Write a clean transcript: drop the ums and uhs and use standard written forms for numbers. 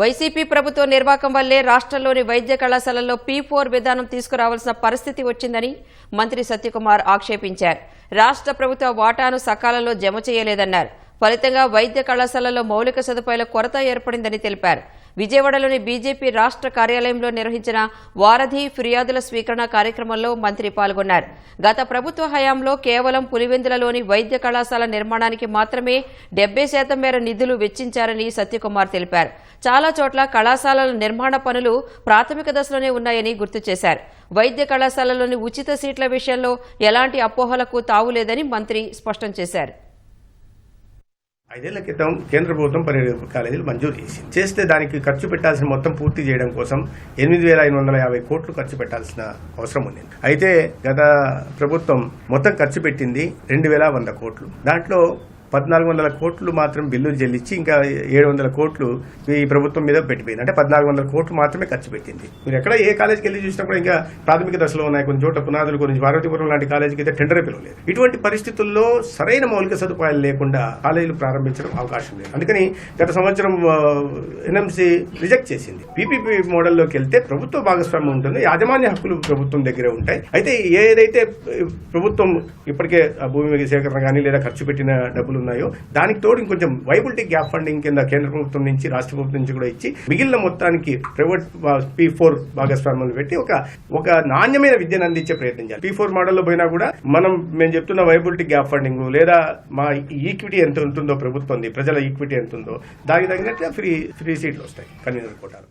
YCP ప్రభుత్వ నిర్వాకం వల్లే రాష్ట్రంలోని వైద్య కళాశాలల్లో P4 విధానం తీసుకురావాల్సిన పరిస్థితి వచ్చిందని మంత్రి సత్యకుమార్ ఆక్షేపించారు. రాష్ట్ర ప్రభుత్వ వాటాను సకాలంలో జమ చేయలేదన్నారు. ఫలితంగా వైద్య కళాశాలల్లో మౌలిక సదుపాయాల కొరత ఏర్పడిందని తెలిపారు. విజయవాడలోని బీజేపీ రాష్ట్ర కార్యాలయంలో నిర్వహించిన వారధి ఫిర్యాదుల స్వీకరణ కార్యక్రమంలో మంత్రి పాల్గొన్నారు. గత ప్రభుత్వ హయాంలో కేవలం పులివెందులలోని వైద్య కళాశాల నిర్మాణానికి మాత్రమే 70% మేర నిధులు వెచ్చించారని సత్యకుమార్ తెలిపారు. చాలా చోట్ల కళాశాలల నిర్మాణ పనులు ప్రాథమిక దశలోనే ఉన్నాయని గుర్తు చేశారు. వైద్య కళాశాలలోని ఉచిత సీట్ల విషయంలో ఎలాంటి అపోహలకు తావులేదని మంత్రి స్పష్టం చేశారు. 5 ఏళ్ల క్రితం కేంద్ర ప్రభుత్వం 12 కాలేజీలు మంజూరు చేస్తే దానికి ఖర్చు పెట్టాల్సిన మొత్తం పూర్తి చేయడం కోసం 8,550 కోట్లు ఖర్చు పెట్టాల్సిన అవసరం ఉంది. అయితే గత ప్రభుత్వం మొత్తం ఖర్చు పెట్టింది 2,100 కోట్లు. దాంట్లో 1,400 కోట్లు మాత్రం బిల్లులు చెల్లించి ఇంకా 700 కోట్లు ఈ ప్రభుత్వం మీద పెట్టిపోయింది. అంటే 1,400 కోట్లు మాత్రమే ఖర్చు పెట్టింది. మీరు ఎక్కడ ఏ కాలేజీకి వెళ్ళి చూసినా కూడా ఇంకా ప్రాథమిక దశలో ఉన్నాయి. కొన్ని చోట్ల పునాదులు గురించి పార్వతీపురం లాంటి కాలేజీకి అయితే టెండర్ పిలవలేదు. ఇటువంటి పరిస్థితుల్లో సరైన మౌలిక సదుపాయాలు లేకుండా కాలేజీలు ప్రారంభించడం అవకాశం లేదు. అందుకని గత సంవత్సరం ఎన్ఎంసీ రిజెక్ట్ చేసింది. పీపీపీ మోడల్లోకి వెళ్తే ప్రభుత్వ భాగస్వామ్యం ఉంటుంది, యాజమాన్య హక్కులు ప్రభుత్వం దగ్గరే ఉంటాయి. అయితే ఏదైతే ప్రభుత్వం ఇప్పటికే భూమి సేకరణ కానీ లేదా ఖర్చు పెట్టిన డబ్బులు ఉన్నాయో దానికి తోడు ఇంకొంచెం వైబిలిటీ గ్యాప్ ఫండింగ్ కింద కేంద్ర ప్రభుత్వం నుంచి రాష్ట్ర ప్రభుత్వం నుంచి కూడా ఇచ్చి మిగిలిన మొత్తానికి ప్రైవేట్ P4 భాగస్వామ్యం పెట్టి ఒక నాణ్యమైన విద్యను అందించే ప్రయత్నం చేయాలి. P4 మోడల్లో పోయినా కూడా మేము చెప్తున్న వైబిలిటీ గ్యాప్ ఫండింగ్ లేదా మా ఈక్విటీ ఎంత ఉంటుందో ప్రభుత్వం ప్రజల ఈక్విటీ ఎంత ఉందో దానికి తగినట్టుగా ఫ్రీ సీట్లు వస్తాయి కన్వీనర్ కోటాలు.